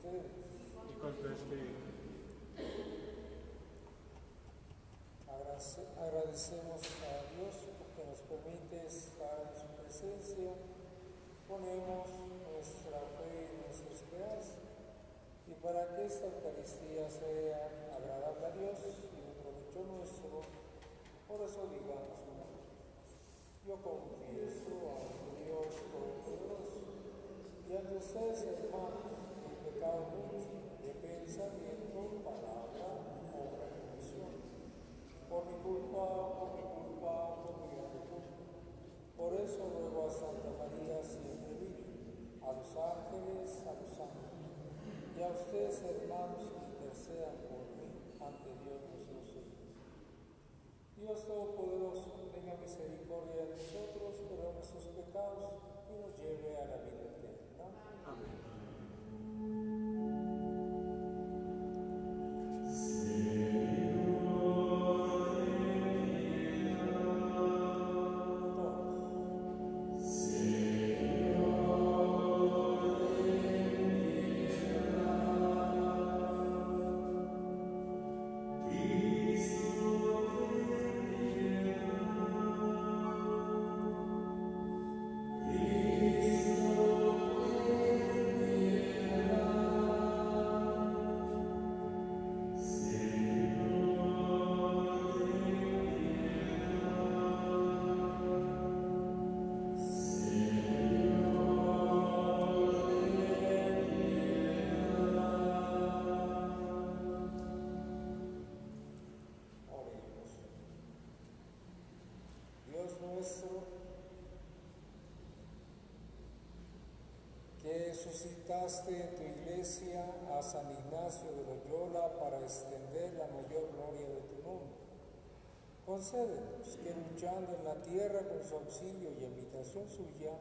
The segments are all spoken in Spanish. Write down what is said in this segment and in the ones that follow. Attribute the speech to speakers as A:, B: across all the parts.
A: ustedes.
B: Y con tu espíritu.
A: Agradecemos a Dios porque nos permite estar en su presencia. Ponemos nuestra fe y nuestra esperanza. Y para que esta Eucaristía sea agradable a Dios y de provecho nuestro, por eso digamos: yo confieso ante Dios Todopoderoso y ante ustedes, hermanos, mi pecado mucho de pensamiento, palabra, obra y omisión. Por mi culpa, por mi grande culpa. Por eso ruego a Santa María siempre Virgen, a los ángeles, y a ustedes, hermanos, que intercedan por mí ante Dios nuestro Señor. Dios Todopoderoso, tenga misericordia de nosotros, perdone nuestros pecados y nos lleve a la vida eterna.
B: Amén.
A: Que suscitaste en tu iglesia a San Ignacio de Loyola para extender la mayor gloria de tu nombre. Concédenos que luchando en la tierra con su auxilio y invitación suya,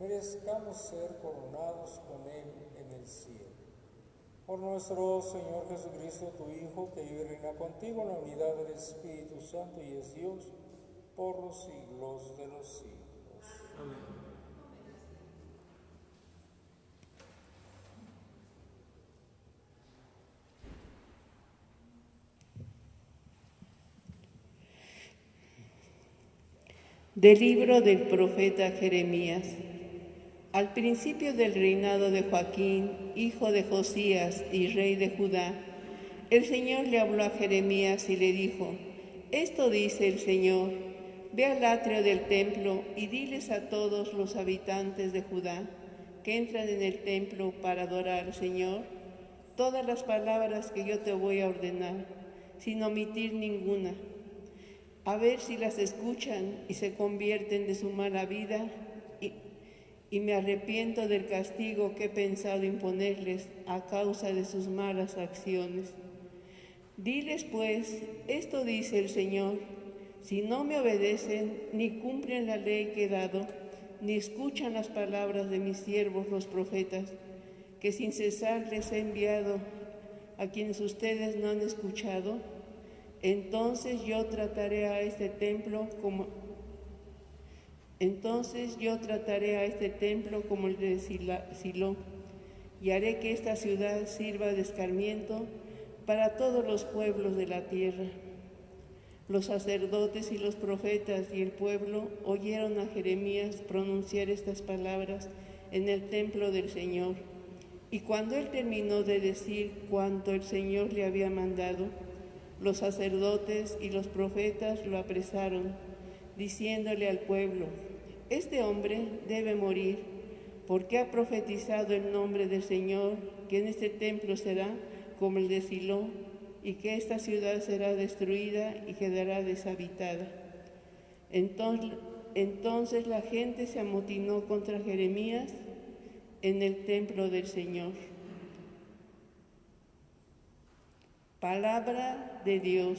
A: merezcamos ser coronados con él en el cielo. Por nuestro Señor Jesucristo, tu Hijo, que vive y reina contigo en la unidad del Espíritu Santo y es Dios por los siglos de los siglos.
B: Amén.
C: Del libro del profeta Jeremías. Al principio del reinado de Joaquín, hijo de Josías y rey de Judá, el Señor le habló a Jeremías y le dijo: esto dice el Señor, ve al atrio del templo y diles a todos los habitantes de Judá que entran en el templo para adorar al Señor todas las palabras que yo te voy a ordenar, sin omitir ninguna. A ver si las escuchan y se convierten de su mala vida y me arrepiento del castigo que he pensado imponerles a causa de sus malas acciones. Diles pues, esto dice el Señor, si no me obedecen ni cumplen la ley que he dado, ni escuchan las palabras de mis siervos los profetas, que sin cesar les he enviado a quienes ustedes no han escuchado, entonces yo trataré a este templo como el de Silo, y haré que esta ciudad sirva de escarmiento para todos los pueblos de la tierra. Los sacerdotes y los profetas y el pueblo oyeron a Jeremías pronunciar estas palabras en el templo del Señor, y cuando él terminó de decir cuanto el Señor le había mandado, los sacerdotes y los profetas lo apresaron, diciéndole al pueblo: este hombre debe morir, porque ha profetizado el nombre del Señor, que en este templo será como el de Silo, y que esta ciudad será destruida y quedará deshabitada. Entonces la gente se amotinó contra Jeremías en el templo del Señor. Palabra de Dios.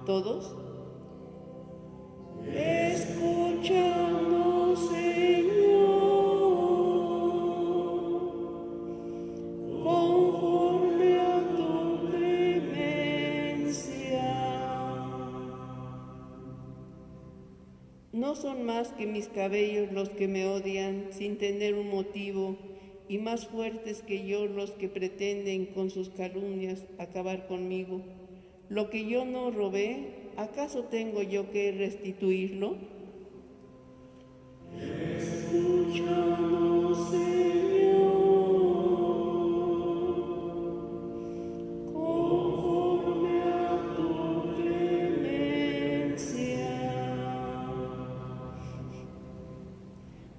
C: ¿Todos? Escúchanos, Señor. son más que mis cabellos los que me odian sin tener un motivo, y más fuertes que yo los que pretenden con sus calumnias acabar conmigo. Lo que yo no robé, ¿acaso tengo yo que restituirlo? Escúchanos, Señor, conforme a tu clemencia.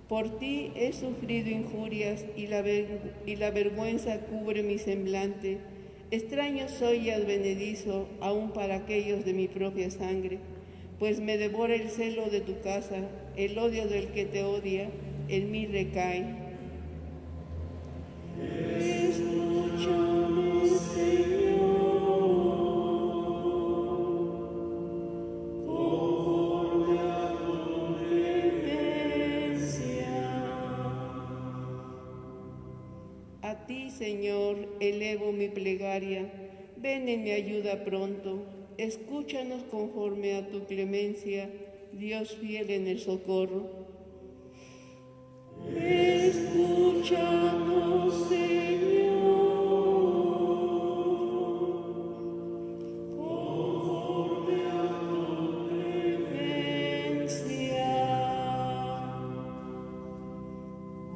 C: Por ti he sufrido injurias y la vergüenza cubre mi semblante. Extraño soy y advenedizo aún para aquellos de mi propia sangre, pues me devora el celo de tu casa, el odio del que te odia, en mí recae. Escúchame, Señor, conforme a tu clemencia. A ti, Señor, elevo mi plegaria, ven en mi ayuda pronto, escúchanos conforme a tu clemencia, Dios fiel en el socorro. Escúchanos, Señor, conforme a tu clemencia.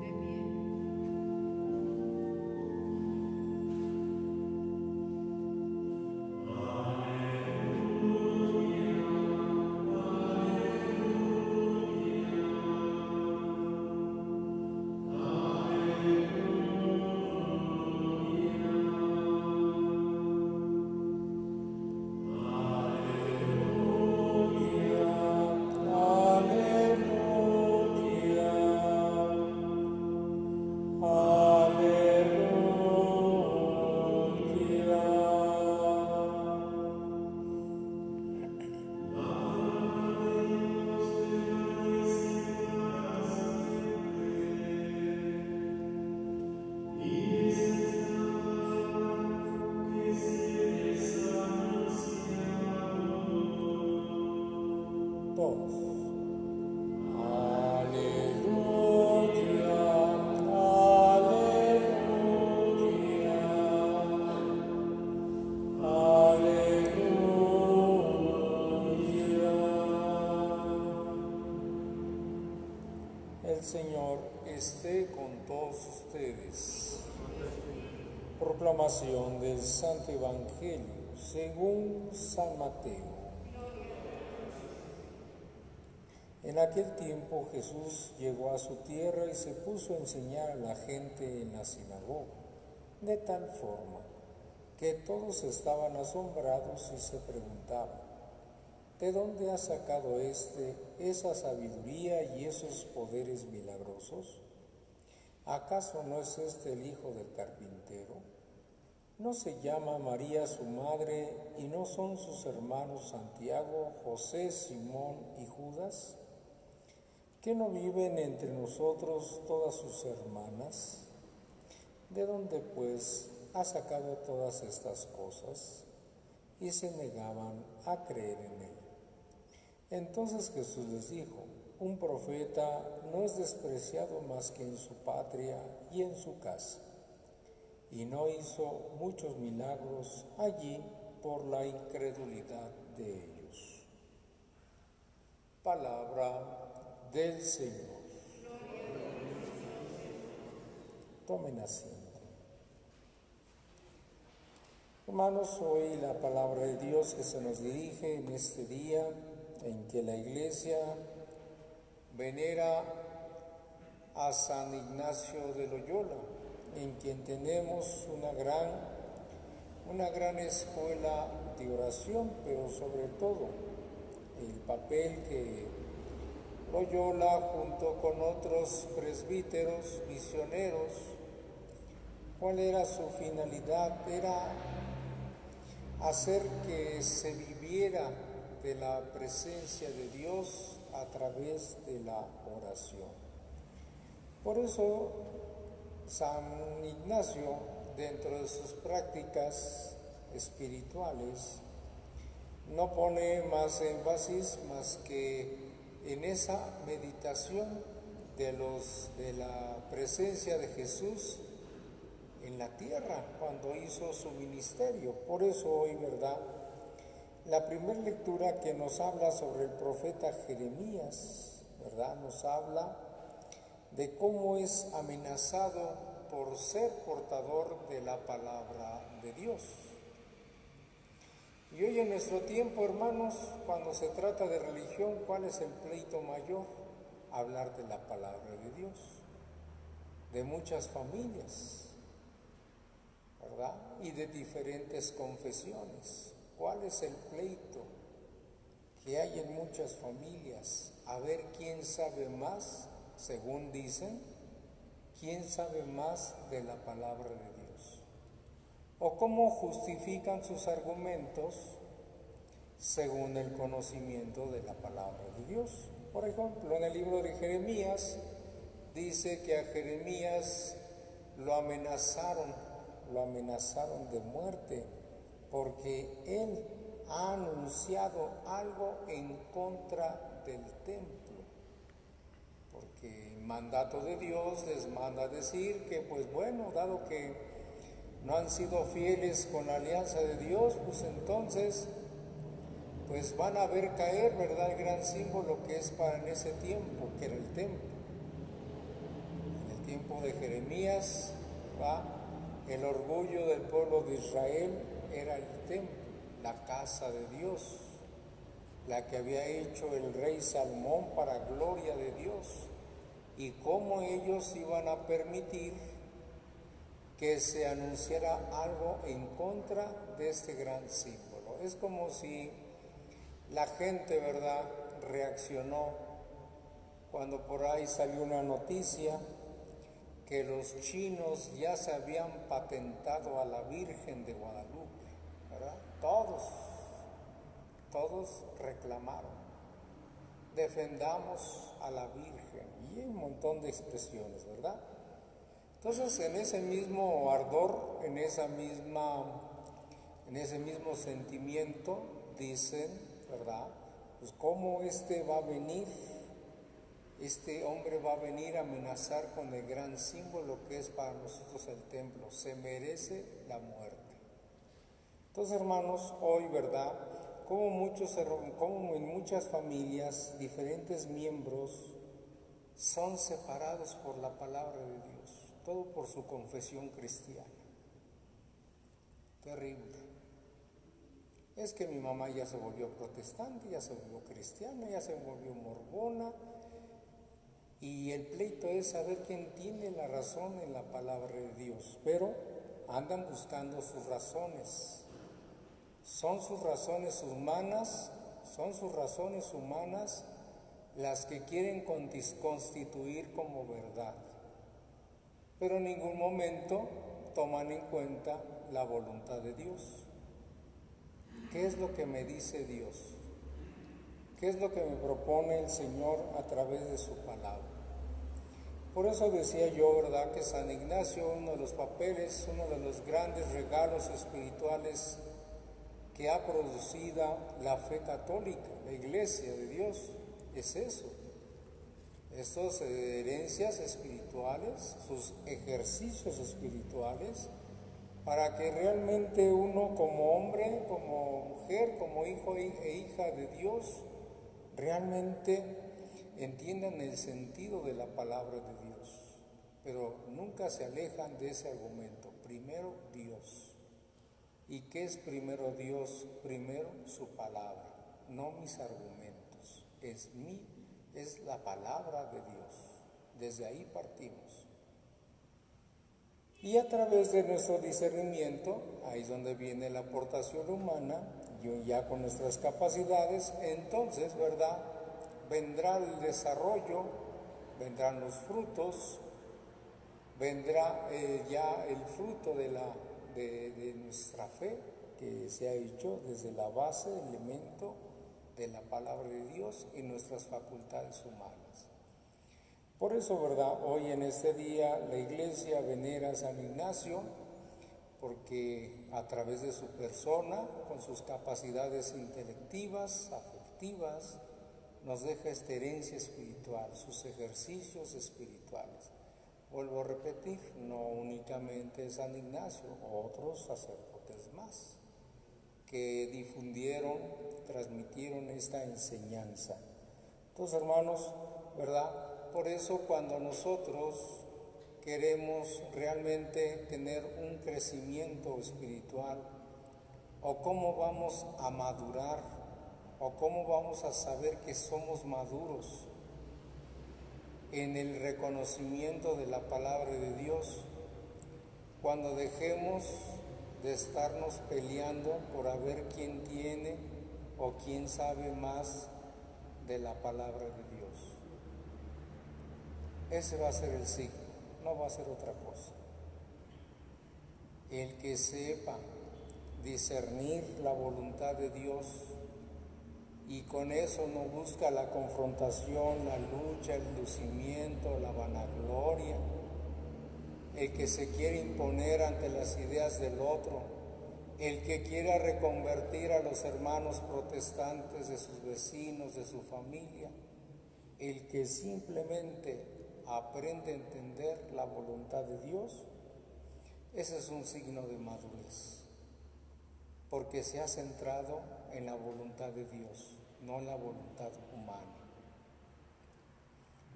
C: De pie.
A: El Señor esté con todos ustedes. Proclamación del Santo Evangelio según San Mateo. En aquel tiempo Jesús llegó a su tierra y se puso a enseñar a la gente en la sinagoga, de tal forma que todos estaban asombrados y se preguntaban: ¿de dónde ha sacado esa sabiduría y esos poderes milagrosos? ¿Acaso no es el hijo del carpintero? ¿No se llama María su madre y no son sus hermanos Santiago, José, Simón y Judas? ¿Que no viven entre nosotros todas sus hermanas? ¿De dónde, pues, ha sacado todas estas cosas? Y se negaban a creer en él. Entonces Jesús les dijo: un profeta no es despreciado más que en su patria y en su casa. Y no hizo muchos milagros allí por la incredulidad de ellos. Palabra del Señor. Tomen asiento. Hermanos, hoy la palabra de Dios que se nos dirige en este día en que la Iglesia venera a San Ignacio de Loyola, en quien tenemos una gran escuela de oración, pero sobre todo el papel que Loyola, junto con otros presbíteros misioneros, ¿cuál era su finalidad? Era hacer que se viviera de la presencia de Dios a través de la oración. Por eso San Ignacio, dentro de sus prácticas espirituales, no pone más énfasis más que en esa meditación de la presencia de Jesús en la tierra cuando hizo su ministerio. Por eso hoy, ¿verdad? La primera lectura que nos habla sobre el profeta Jeremías, ¿verdad? Nos habla de cómo es amenazado por ser portador de la palabra de Dios. Y hoy en nuestro tiempo, hermanos, cuando se trata de religión, ¿cuál es el pleito mayor? Hablar de la palabra de Dios, de muchas familias, ¿verdad? Y de diferentes confesiones. ¿Cuál es el pleito que hay en muchas familias? A ver quién sabe más, según dicen, quién sabe más de la palabra de Dios. O cómo justifican sus argumentos según el conocimiento de la palabra de Dios. Por ejemplo, en el libro de Jeremías dice que a Jeremías lo amenazaron de muerte porque él ha anunciado algo en contra del templo. Porque el mandato de Dios les manda decir que, pues bueno, dado que no han sido fieles con la alianza de Dios, pues entonces pues van a ver caer, ¿verdad?, el gran símbolo que es para en ese tiempo, que era el templo. En el tiempo de Jeremías, ¿va?, el orgullo del pueblo de Israel era el templo, la casa de Dios, la que había hecho el rey Salomón para gloria de Dios. Y cómo ellos iban a permitir que se anunciara algo en contra de este gran símbolo. Es como si la gente, ¿verdad?, reaccionó cuando por ahí salió una noticia que los chinos ya se habían patentado a la Virgen de Guadalupe, ¿verdad? Todos reclamaron, defendamos a la Virgen, y un montón de expresiones, ¿verdad? Entonces, en ese mismo ardor, en ese mismo sentimiento, dicen, ¿verdad?, pues cómo este hombre va a venir a amenazar con el gran símbolo que es para nosotros el templo, se merece la muerte. Entonces, hermanos, hoy, ¿verdad?, como en muchas familias, diferentes miembros son separados por la palabra de Dios, todo por su confesión cristiana. Terrible. Es que mi mamá ya se volvió protestante, ya se volvió cristiana, ya se volvió morbona, y el pleito es saber quién tiene la razón en la palabra de Dios, pero andan buscando sus razones. Son sus razones humanas las que quieren constituir como verdad, pero en ningún momento toman en cuenta la voluntad de Dios. ¿Qué es lo que me dice Dios? ¿Qué es lo que me propone el Señor a través de su palabra? Por eso decía yo, ¿verdad?, que San Ignacio, uno de los papeles, uno de los grandes regalos espirituales que ha producido la fe católica, la Iglesia de Dios, es eso. Estas herencias espirituales, sus ejercicios espirituales, para que realmente uno como hombre, como mujer, como hijo e hija de Dios, realmente entiendan el sentido de la palabra de Dios, pero nunca se alejan de ese argumento. Primero Dios. ¿Y qué es primero Dios? Primero su palabra, no mis argumentos, es la palabra de Dios. Desde ahí partimos. Y a través de nuestro discernimiento, ahí es donde viene la aportación humana, y ya con nuestras capacidades, entonces, ¿verdad?, vendrá el desarrollo, vendrán los frutos, vendrá ya el fruto de nuestra fe, que se ha hecho desde la base, el elemento de la palabra de Dios y nuestras facultades humanas. Por eso, ¿verdad?, hoy en este día la Iglesia venera a San Ignacio, porque a través de su persona, con sus capacidades intelectivas, afectivas, nos deja esta herencia espiritual, sus ejercicios espirituales. Vuelvo a repetir, no únicamente San Ignacio, otros sacerdotes más que difundieron, transmitieron esta enseñanza. Entonces, hermanos, ¿verdad? Por eso cuando nosotros queremos realmente tener un crecimiento espiritual, o cómo vamos a madurar, o cómo vamos a saber que somos maduros en el reconocimiento de la palabra de Dios, cuando dejemos de estarnos peleando por a ver quién tiene o quién sabe más de la palabra de Dios. Ese va a ser el signo, no va a ser otra cosa. El que sepa discernir la voluntad de Dios y con eso no busca la confrontación, la lucha, el lucimiento, la vanagloria, el que se quiere imponer ante las ideas del otro, el que quiera reconvertir a los hermanos protestantes de sus vecinos, de su familia, el que simplemente aprende a entender la voluntad de Dios, ese es un signo de madurez, porque se ha centrado en la voluntad de Dios, no en la voluntad humana.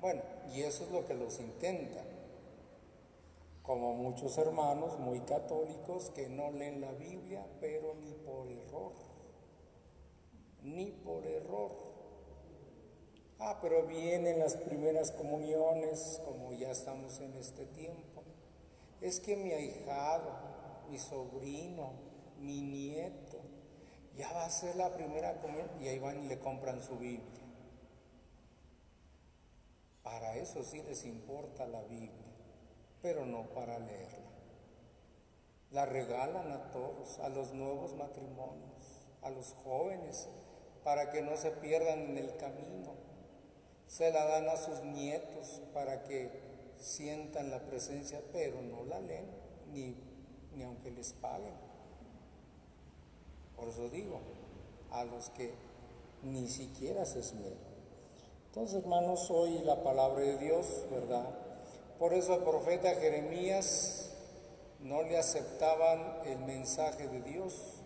A: Bueno, y eso es lo que los intentan, como muchos hermanos muy católicos que no leen la Biblia, pero ni por error, ni por error. Pero vienen las primeras comuniones, como ya estamos en este tiempo. Es que mi ahijado, mi sobrino, mi nieto, ya va a ser la primera comunión, y ahí van y le compran su Biblia. Para eso sí les importa la Biblia, pero no para leerla. La regalan a todos, a los nuevos matrimonios, a los jóvenes, para que no se pierdan en el camino. Se la dan a sus nietos para que sientan la presencia, pero no la leen, ni aunque les paguen. Por eso digo, a los que ni siquiera se esmeran. Entonces, hermanos, hoy la palabra de Dios, ¿verdad? Por eso al profeta Jeremías no le aceptaban el mensaje de Dios,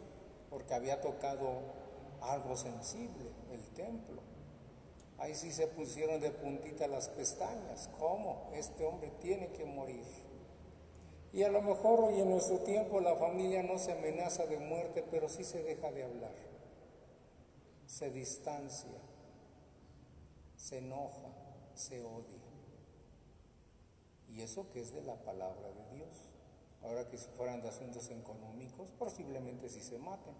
A: porque había tocado algo sensible, el templo. Ahí sí se pusieron de puntita las pestañas. ¿Cómo? Este hombre tiene que morir. Y a lo mejor hoy en nuestro tiempo la familia no se amenaza de muerte, pero sí se deja de hablar. Se distancia, se enoja, se odia. Y eso que es de la palabra de Dios. Ahora que si fueran de asuntos económicos, posiblemente sí se maten.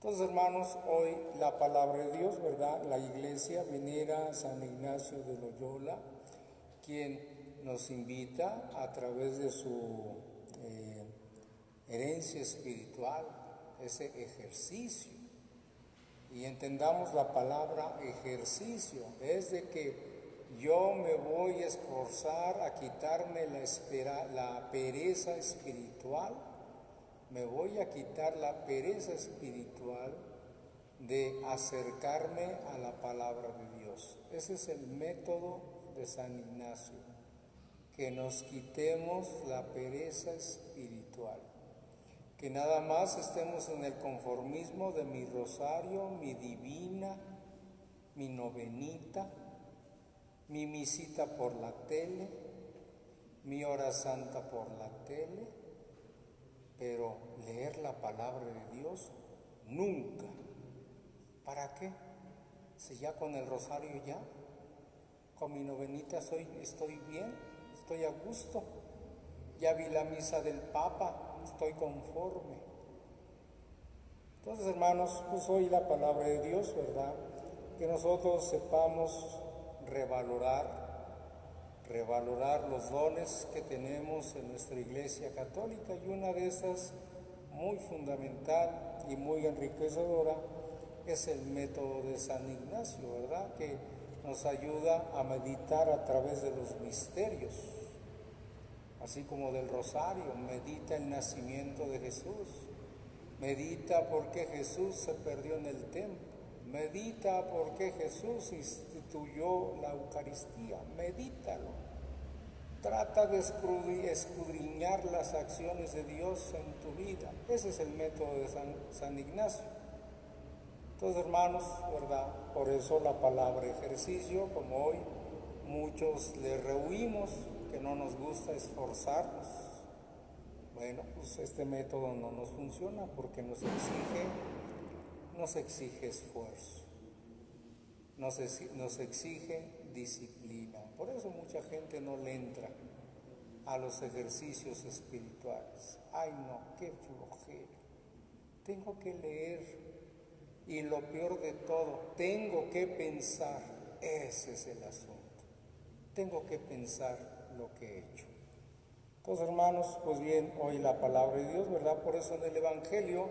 A: Entonces, hermanos, hoy la palabra de Dios, ¿verdad? La Iglesia venera a San Ignacio de Loyola, quien nos invita a través de su herencia espiritual, ese ejercicio. Y entendamos la palabra ejercicio, es de que yo me voy a esforzar a quitarme la pereza espiritual. Me voy a quitar la pereza espiritual de acercarme a la palabra de Dios. Ese es el método de San Ignacio, que nos quitemos la pereza espiritual, que nada más estemos en el conformismo de mi rosario, mi divina, mi novenita, mi misita por la tele, mi hora santa por la tele, pero leer la palabra de Dios, nunca. ¿Para qué? Si ya con el rosario ya, con mi novenita estoy bien, estoy a gusto. Ya vi la misa del Papa, estoy conforme. Entonces, hermanos, pues hoy la palabra de Dios, ¿verdad? Que nosotros sepamos revalorar los dones que tenemos en nuestra Iglesia Católica, y una de esas muy fundamental y muy enriquecedora es el método de San Ignacio, ¿verdad? Que nos ayuda a meditar a través de los misterios, así como del rosario. Medita el nacimiento de Jesús, medita por qué Jesús se perdió en el templo, Medita por qué Jesús instituyó la Eucaristía. Medítalo. Trata de escudriñar las acciones de Dios en tu vida. Ese es el método de San Ignacio. Entonces, hermanos, ¿verdad? Por eso la palabra ejercicio, como hoy muchos le rehuimos, que no nos gusta esforzarnos. Bueno, pues este método no nos funciona porque nos exige esfuerzo, nos exige disciplina. Por eso mucha gente no le entra a los ejercicios espirituales. Ay no, qué flojera. Tengo que leer y lo peor de todo, tengo que pensar. Ese es el asunto. Tengo que pensar lo que he hecho. Entonces, hermanos, pues bien, hoy la palabra de Dios, ¿verdad? Por eso en el Evangelio,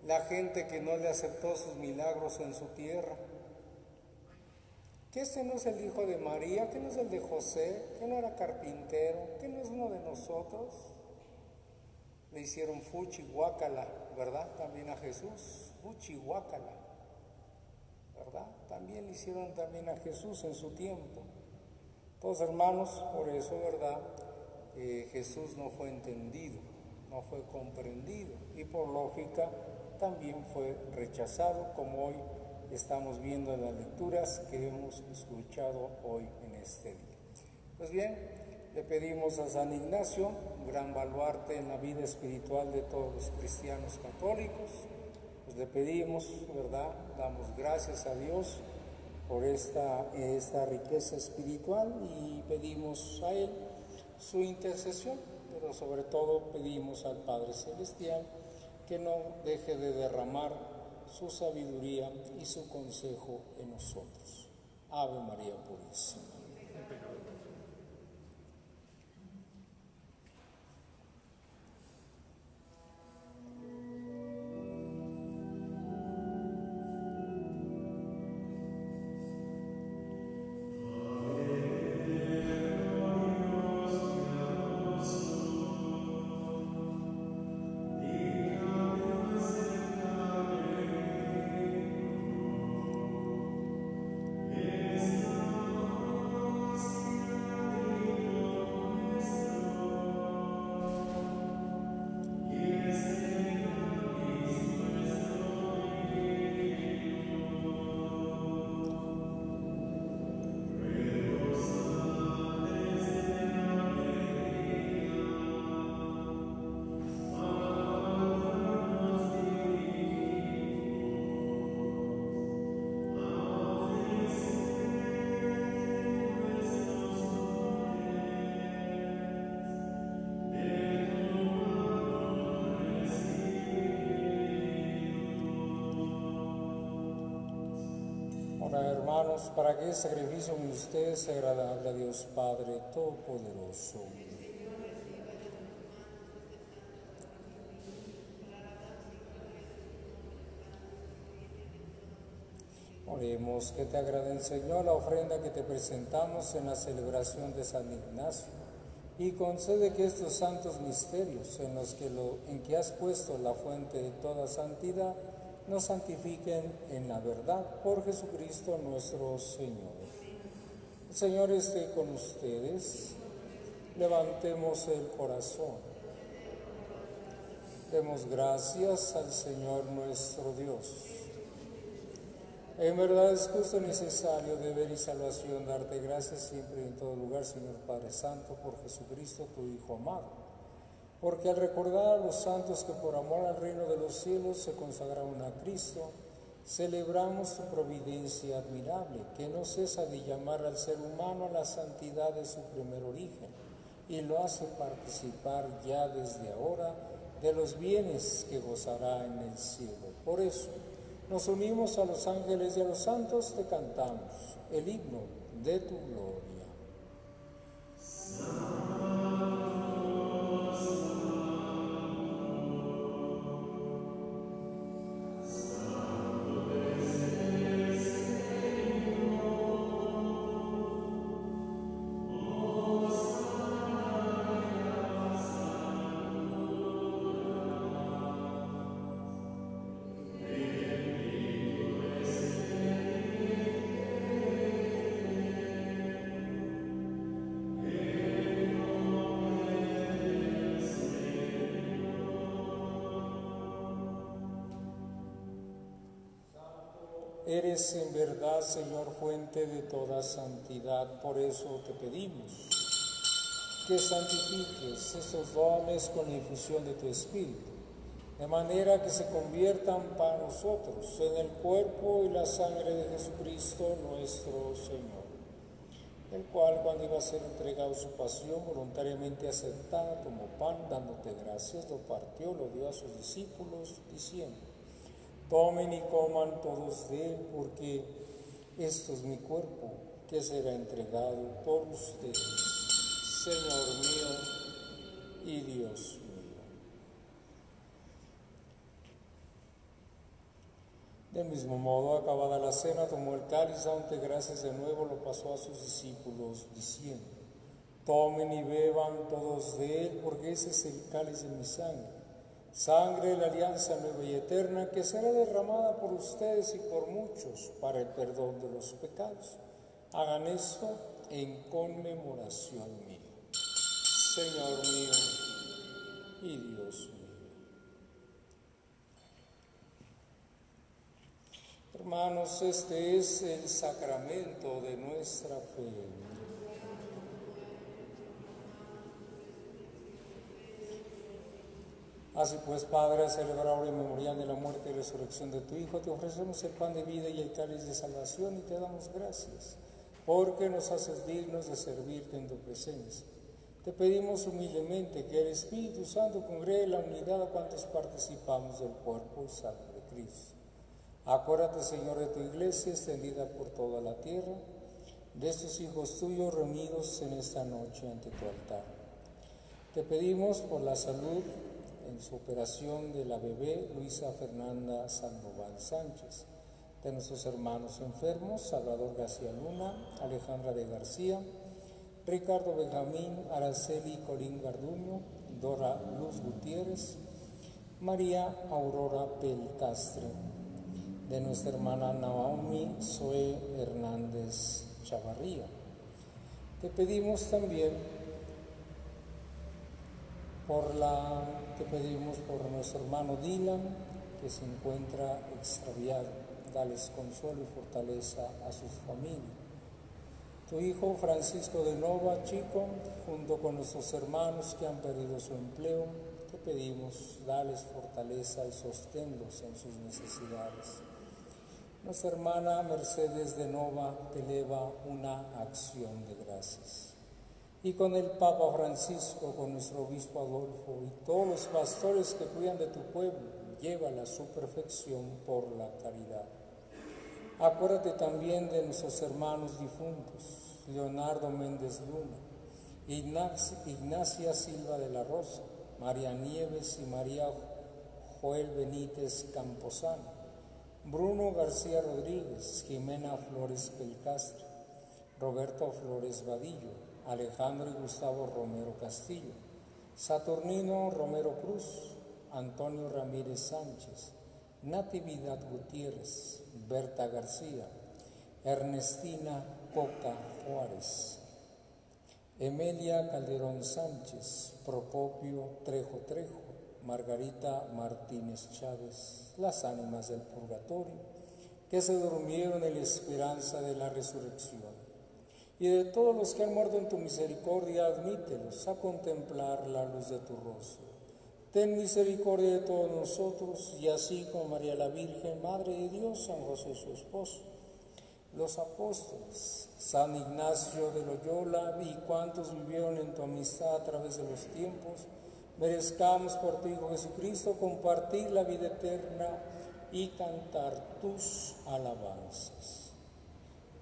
A: la gente que no le aceptó sus milagros en su tierra, que este no es el hijo de María, que no es el de José, que no era carpintero, que no es uno de nosotros, le hicieron fuchi guácala, ¿verdad? También a Jesús, fuchi guácala, ¿verdad? También le hicieron también a Jesús en su tiempo. Entonces, hermanos, por eso, ¿verdad? Jesús no fue entendido, no fue comprendido y por lógica también fue rechazado, como hoy estamos viendo en las lecturas que hemos escuchado hoy en este día. Pues bien, le pedimos a San Ignacio, un gran baluarte en la vida espiritual de todos los cristianos católicos, pues le pedimos, ¿verdad? Damos gracias a Dios por esta riqueza espiritual y pedimos a Él su intercesión, pero sobre todo pedimos al Padre Celestial que no deje de derramar su sabiduría y su consejo en nosotros. Ave María Purísima. Hermanos, para que el sacrificio de ustedes sea agradable a Dios Padre Todopoderoso. Oremos. Que te agraden, Señor, la ofrenda que te presentamos en la celebración de San Ignacio, y concede que estos santos misterios en que has puesto la fuente de toda santidad nos santifiquen en la verdad, por Jesucristo nuestro Señor. El Señor esté con ustedes. Levantemos el corazón. Demos gracias al Señor nuestro Dios. En verdad es justo y necesario, deber y salvación, darte gracias siempre y en todo lugar, Señor Padre Santo, por Jesucristo, tu Hijo amado. Porque al recordar a los santos que por amor al reino de los cielos se consagraron a Cristo, celebramos tu providencia admirable, que no cesa de llamar al ser humano a la santidad de su primer origen, y lo hace participar ya desde ahora de los bienes que gozará en el cielo. Por eso, nos unimos a los ángeles y a los santos, te cantamos el himno de tu gloria. Eres en verdad, Señor, fuente de toda santidad. Por eso te pedimos que santifiques estos dones con la infusión de tu Espíritu, de manera que se conviertan para nosotros en el cuerpo y la sangre de Jesucristo nuestro Señor, el cual, cuando iba a ser entregado su pasión, voluntariamente aceptada, tomó pan, dándote gracias, lo partió, lo dio a sus discípulos, diciendo: tomen y coman todos de él, porque esto es mi cuerpo, que será entregado por ustedes. Señor mío y Dios mío. Del mismo modo, acabada la cena, tomó el cáliz, dándote gracias de nuevo, lo pasó a sus discípulos, diciendo: tomen y beban todos de él, porque ese es el cáliz de mi sangre, sangre de la alianza nueva y eterna, que será derramada por ustedes y por muchos para el perdón de los pecados. Hagan esto en conmemoración mía. Señor mío y Dios mío. Hermanos, este es el sacramento de nuestra fe. Así pues, Padre, a celebrar ahora el memorial de la muerte y resurrección de tu Hijo, te ofrecemos el pan de vida y el cáliz de salvación y te damos gracias, porque nos haces dignos de servirte en tu presencia. Te pedimos humildemente que el Espíritu Santo congregue la unidad a cuantos participamos del cuerpo y sangre de Cristo. Acuérdate, Señor, de tu iglesia extendida por toda la tierra, de estos hijos tuyos reunidos en esta noche ante tu altar. Te pedimos por la salud en su operación de la bebé Luisa Fernanda Sandoval Sánchez, de nuestros hermanos enfermos, Salvador García Luna, Alejandra de García, Ricardo Benjamín, Araceli Colín Garduño, Dora Luz Gutiérrez, María Aurora Pelcastre, de nuestra hermana Naomi Zoe Hernández Chavarría. Te pedimos también por nuestro hermano Dylan, que se encuentra extraviado. Dales consuelo y fortaleza a sus familias. Tu hijo Francisco de Nova, Chico, junto con nuestros hermanos que han perdido su empleo, te pedimos, dales fortaleza y sosténlos en sus necesidades. Nuestra hermana Mercedes de Nova te eleva una acción de gracias. Y con el Papa Francisco, con nuestro obispo Adolfo y todos los pastores que cuidan de tu pueblo, llévala a su perfección por la caridad. Acuérdate también de nuestros hermanos difuntos, Leonardo Méndez Luna, Ignacia Silva de la Rosa, María Nieves y María Joel Benítez Camposano, Bruno García Rodríguez, Jimena Flores Pelcastre, Roberto Flores Vadillo, Alejandro y Gustavo Romero Castillo, Saturnino Romero Cruz, Antonio Ramírez Sánchez, Natividad Gutiérrez, Berta García, Ernestina Coca Juárez, Emelia Calderón Sánchez, Procopio Trejo Trejo, Margarita Martínez Chávez, las ánimas del purgatorio, que se durmieron en la esperanza de la resurrección. Y de todos los que han muerto en tu misericordia, admítelos a contemplar la luz de tu rostro. Ten misericordia de todos nosotros, y así como María la Virgen, Madre de Dios, San José su esposo, los apóstoles, San Ignacio de Loyola y cuantos vivieron en tu amistad a través de los tiempos, merezcamos por tu Hijo Jesucristo compartir la vida eterna y cantar tus alabanzas.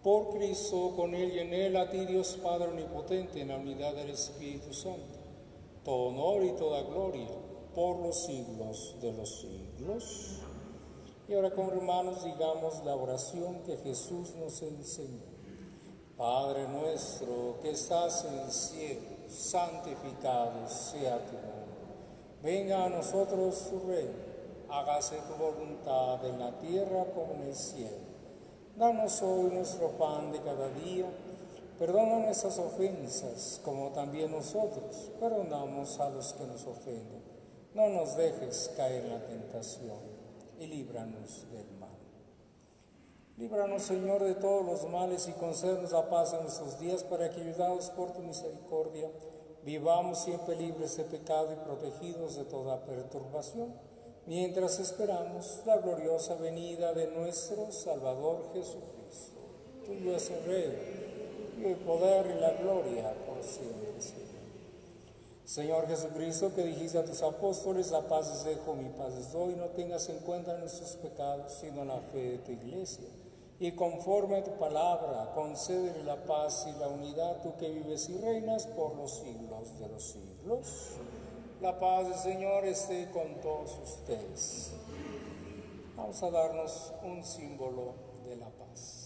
A: Por Cristo, con Él y en Él, a ti Dios Padre Omnipotente, en la unidad del Espíritu Santo, todo honor y toda gloria por los siglos de los siglos. Y ahora, como hermanos, digamos la oración que Jesús nos enseñó. Padre nuestro que estás en el cielo, santificado sea tu nombre. Venga a nosotros tu reino, hágase tu voluntad en la tierra como en el cielo. Danos hoy nuestro pan de cada día, perdona nuestras ofensas, como también nosotros perdonamos a los que nos ofenden. No nos dejes caer en la tentación y líbranos del mal. Líbranos, Señor, de todos los males y concédenos la paz en nuestros días, para que, ayudados por tu misericordia, vivamos siempre libres de pecado y protegidos de toda perturbación, mientras esperamos la gloriosa venida de nuestro Salvador Jesucristo. Tuyo es el reino, y el poder y la gloria por siempre, Señor. Señor Jesucristo, que dijiste a tus apóstoles, la paz les dejo, mi paz les doy, no tengas en cuenta nuestros pecados, sino la fe de tu iglesia. Y conforme a tu palabra, concédele la paz y la unidad, tú que vives y reinas por los siglos de los siglos. La paz del Señor esté con todos ustedes. Vamos a darnos un símbolo de la paz.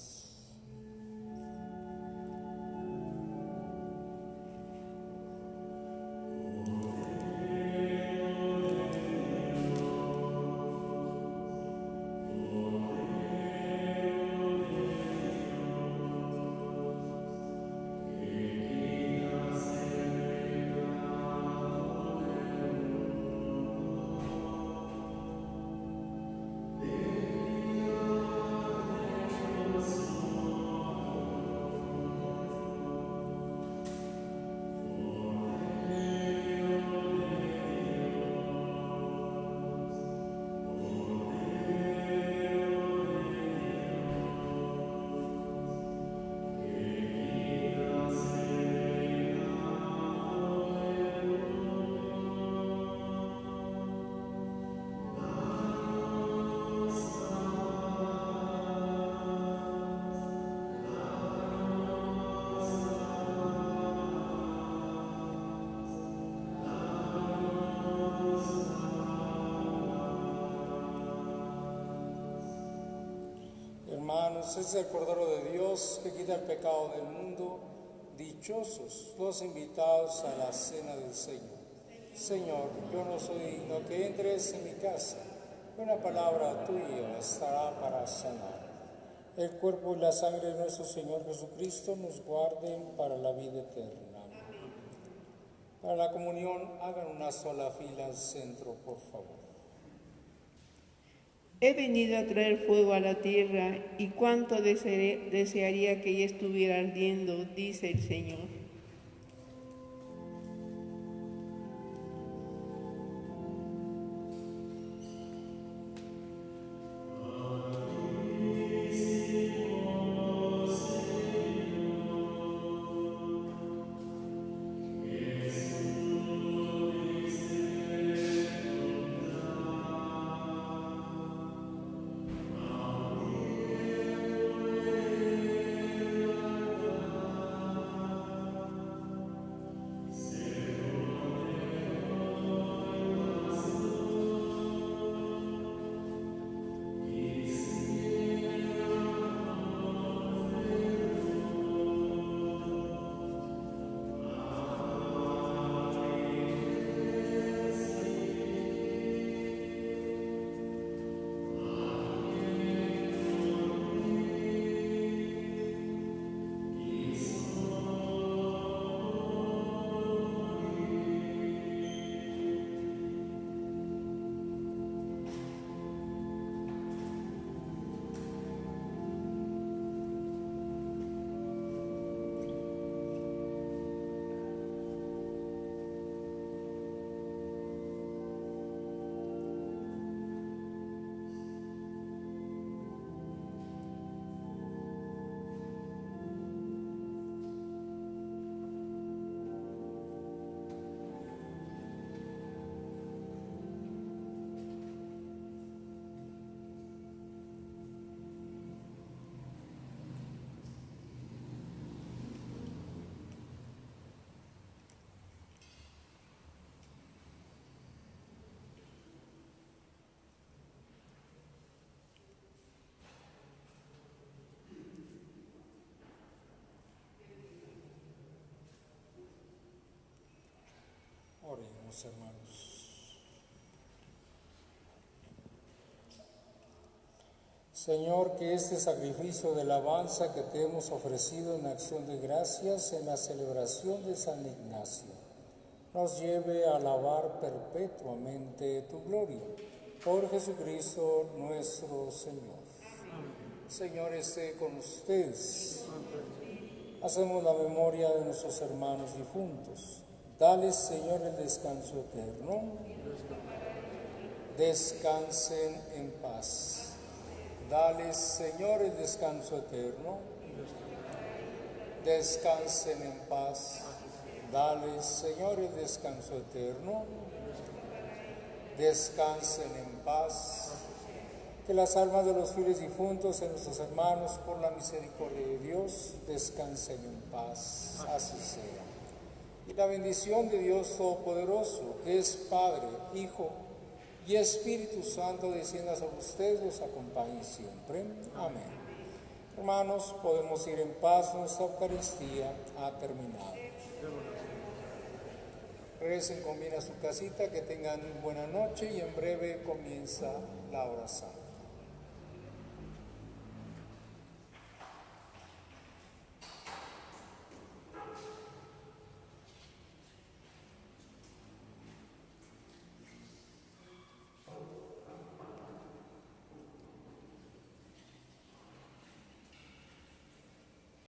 A: Hermanos, es el Cordero de Dios que quita el pecado del mundo. Dichosos los invitados a la cena del Señor. Señor, yo no soy digno que entres en mi casa. Una palabra tuya bastará para sanar. El cuerpo y la sangre de nuestro Señor Jesucristo nos guarden para la vida eterna. Para la comunión, hagan una sola fila al centro, por favor.
C: He venido a traer fuego a la tierra, y cuánto desearía que ya estuviera ardiendo, dice el Señor.
A: Oremos, hermanos. Señor, que este sacrificio de alabanza que te hemos ofrecido en acción de gracias en la celebración de San Ignacio nos lleve a alabar perpetuamente tu gloria. Por Jesucristo nuestro Señor. Señor esté con ustedes. Hacemos la memoria de nuestros hermanos difuntos. Dales, Señor, el descanso eterno. Descansen en paz. Dales, Señor, el descanso eterno. Descansen en paz. Dales, Señor, el descanso eterno. Descansen en paz. Que las almas de los fieles difuntos, de nuestros hermanos, por la misericordia de Dios, descansen en paz. Así sea. Y la bendición de Dios Todopoderoso, que es Padre, Hijo y Espíritu Santo, descienda sobre ustedes, los acompañe siempre. Amén. Hermanos, podemos ir en paz, nuestra Eucaristía ha terminado. Regresen con bien a su casita, que tengan buena noche y en breve comienza la hora santa.